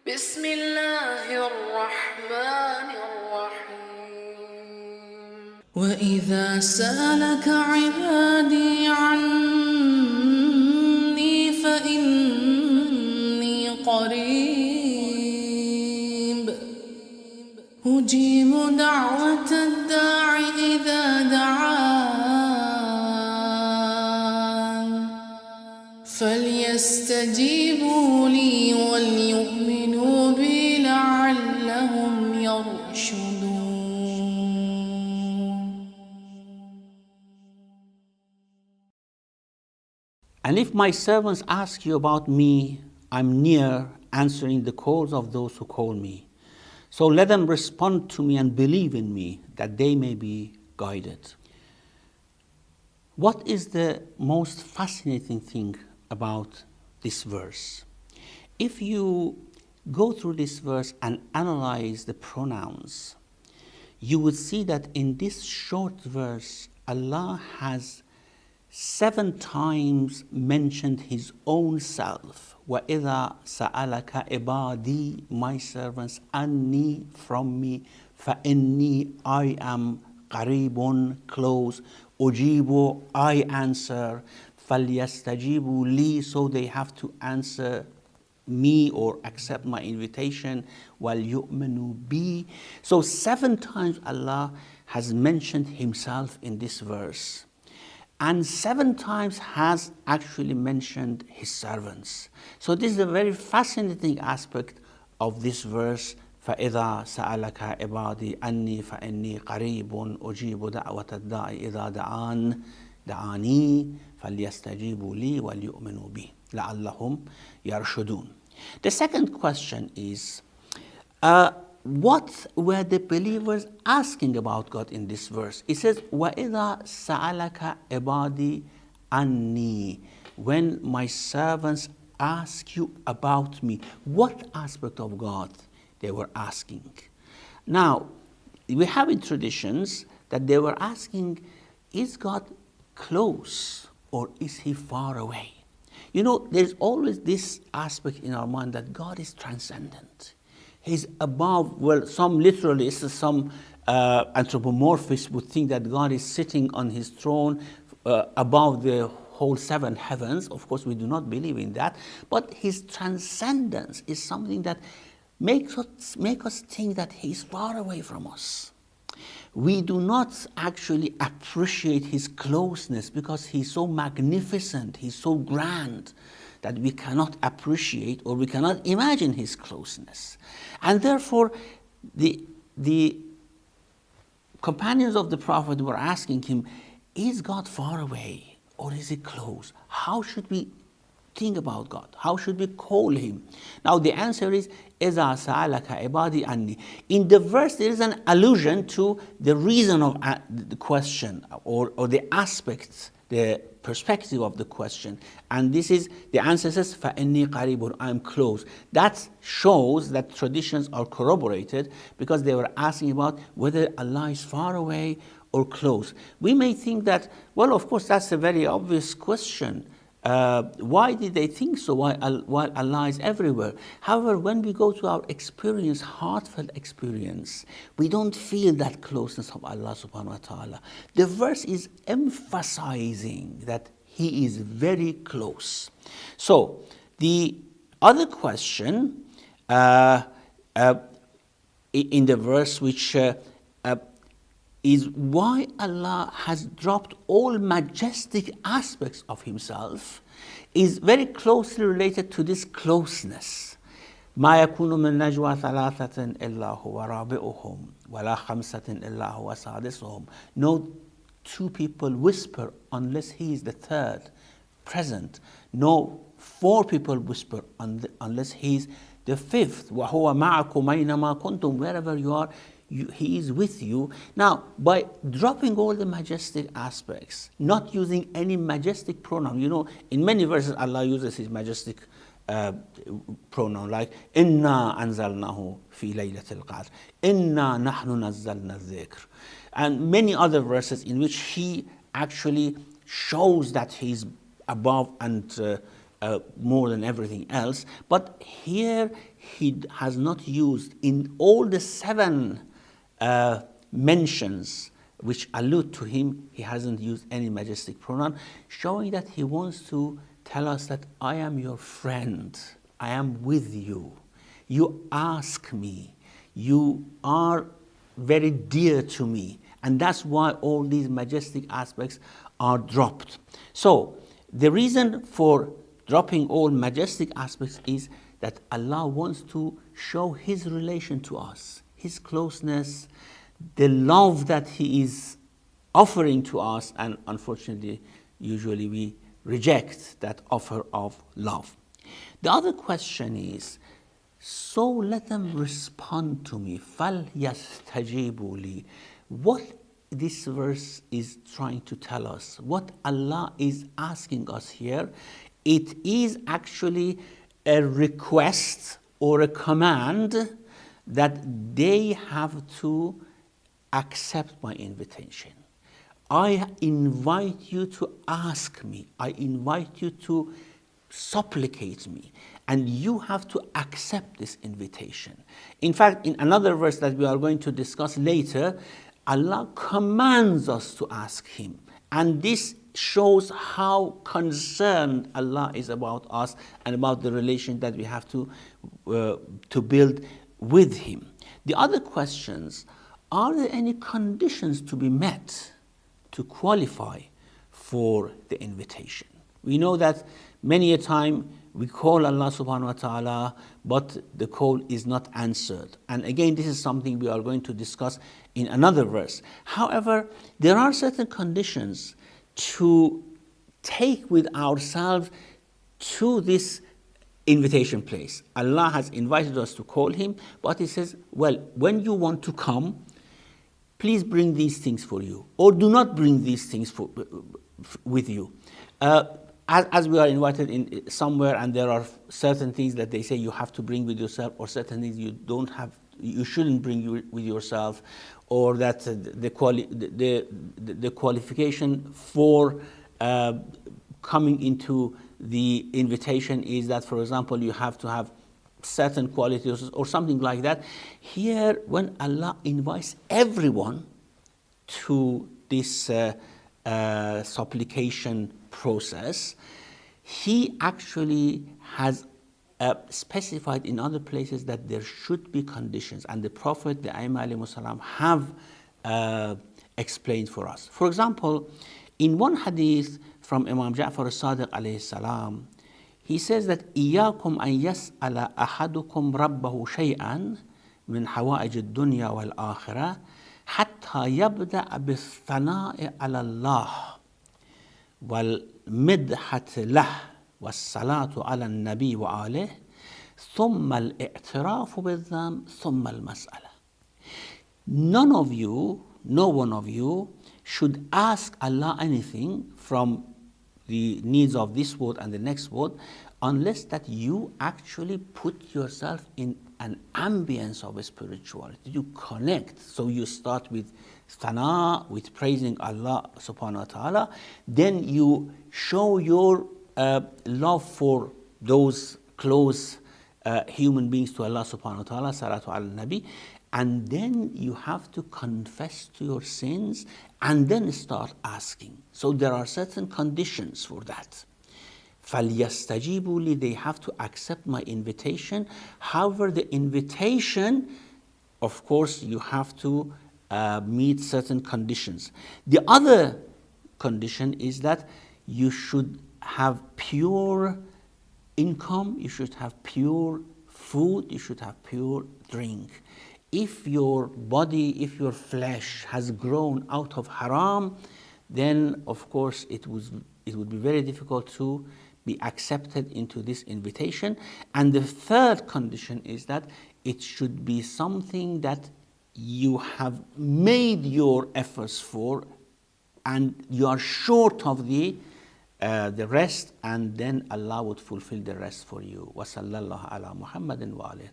بسم الله الرحمن الرحيم وإذا سألك عبادي عني فإني قريب أجيب دعوة الداع إذا دعان فليستجيبوا لي وليؤمنوا بي لعلهم يرشدون. And if my servants ask you about me, I'm near, answering the calls of those who call me. So let them respond to me and believe in me, that they may be guided. What is the most fascinating thing about this verse? If you go through this verse and analyze the pronouns, you would see that in this short verse, Allah has 7 times mentioned His own self. وَإِذَا سَأَلَكَ عِبَادِي, my servants, أَنِّي, from me, فَإِنِّي, I am, قَرِيبٌ, close, أُجِيبُ, I answer, فَلْيَسْتَجِيبُوا لِي, so they have to answer me or accept my invitation, وَلْيُؤْمِنُوا بِي. So 7 times Allah has mentioned Himself in this verse. And 7 times has actually mentioned His servants. So this is a very fascinating aspect of this verse. فَإِذَا سَأَلَكَ عِبَادِي أَنِّي فَإِنِّي قَرِيبٌ أُجِيبُ دَعْوَةَ الدَّاعِ إِذَا دَعَانِي فَلْيَسْتَجِيبُوا لِي وَلْيُؤْمِنُوا بِي لَعَلَّهُمْ يَرْشُدُونَ. The second question is, what were the believers asking about God in this verse? It says, وَإِذَا سَأَلَكَ عِبَادِي أَنِّي, when my servants ask you about me. What aspect of God they were asking? Now, we have in traditions that they were asking, is God close or is He far away? You know, there's always this aspect in our mind that God is transcendent. He's above, well, some literalists, some anthropomorphists would think that God is sitting on His throne above the whole 7 heavens. Of course, we do not believe in that. But His transcendence is something that makes us think that He is far away from us. We do not actually appreciate His closeness because He's so magnificent, He's so grand, that we cannot appreciate or we cannot imagine His closeness. And therefore, the companions of the Prophet were asking him, is God far away or is He close? How should we think about God? How should we call Him? Now the answer is, إِذَا سَأَلَكَ عِبَادِي أَنِّي. In the verse there is an allusion to the reason of the question or the aspects, the perspective of the question. And this is, the answer says, فَإِنِّي قَرِيبٌ, I am close. That shows that traditions are corroborated because they were asking about whether Allah is far away or close. We may think that, well, of course, that's a very obvious question. Why did they think so? While Allah is everywhere? However, when we go to our experience, heartfelt experience, we don't feel that closeness of Allah subhanahu wa ta'ala. The verse is emphasizing that He is very close. So, the other question in the verse which is why Allah has dropped all majestic aspects of Himself is very closely related to this closeness. ما يكون من نجوى ثلاثة إلا هو رابعهم ولا خمسة إلا هو سادسهم. No 2 people whisper unless He is the 3rd present. No 4 people whisper unless He is the 5th. وهو معكم أينما كنتم, wherever you are, He is with you. Now, by dropping all the majestic aspects, not using any majestic pronoun, you know, in many verses Allah uses His majestic pronoun, like إِنَّا أَنزَلْنَاهُ فِي لَيْلَةِ الْقَدْرِ, إِنَّا نَحْنُ نَزَّلْنَا الذِّكْرِ, and many other verses in which He actually shows that He is above and more than everything else. But here he has not used, in all the 7 mentions which allude to him, he hasn't used any majestic pronoun, showing that he wants to tell us that I am your friend, I am with you, you ask me, you are very dear to me, and that's why all these majestic aspects are dropped. So the reason for dropping all majestic aspects is that Allah wants to show his relation to us, his closeness, the love that he is offering to us, and unfortunately usually we reject that offer of love. The other question is, so let them respond to me. فَلْيَسْتَجِيبُوا لِي. What this verse is trying to tell us, what Allah is asking us here, it is actually a request or a command that they have to accept my invitation. I invite you to ask me. I invite you to supplicate me. And you have to accept this invitation. In fact, in another verse that we are going to discuss later, Allah commands us to ask him. And this shows how concerned Allah is about us and about the relation that we have to build with him. The other questions, are there any conditions to be met to qualify for the invitation? We know that many a time we call Allah subhanahu wa ta'ala, but the call is not answered. And again, this is something we are going to discuss in another verse. However, there are certain conditions to take with ourselves to this invitation place. Allah has invited us to call him, but he says, well, when you want to come, please bring these things for you, or do not bring these things with you. As we are invited in somewhere and there are certain things that they say you have to bring with yourself, or certain things you shouldn't bring with yourself, or that the qualification for coming into the invitation is that, for example, you have to have certain qualities or something like that. Here, when Allah invites everyone to this supplication process, he actually has specified in other places that there should be conditions, and the Prophet, the Aimah alayhi salam, have explained for us. For example, in one hadith from Imam Jafferys Sadiq alayhi salam, he says that إِيَّاكُمْ أَن يَسْأَلَ أَحَدُكُمْ رَبَّهُ شَيْئًا مِنْ حَوَائِجِ الدُّنْيَا وَالْآخِرَةِ حَتَّى يَبْدَأَ بِالثَّنَاءِ عَلَى اللَّهِ وَالْمِدْحَةِ لَهُ وَالصَّلَاةُ عَلَى النَّبِيِّ وَآلِهِ ثُمَّ الْإِعْتِرَافُ بِالذَّنْبِ ثُمَّ الْمَسْأَلَةِ. No one of you should ask Allah anything from the needs of this world and the next world, unless that you actually put yourself in an ambience of spirituality. You connect. So you start with thana, with praising Allah subhanahu wa ta'ala. Then you show your love for those close human beings to Allah subhanahu wa ta'ala, salatu ala nabi. And then you have to confess to your sins and then start asking. So there are certain conditions for that. فَلْيَسْتَجِيبُوا لِي, they have to accept my invitation. However, the invitation, of course, you have to meet certain conditions. The other condition is that you should have pure income, you should have pure food, you should have pure drink. If your body, if your flesh has grown out of haram, then of course it would be very difficult to be accepted into this invitation. And the third condition is that it should be something that you have made your efforts for and you are short of the rest, and then Allah would fulfill the rest for you. Wa sallallahu ala Muhammadin wa alihi.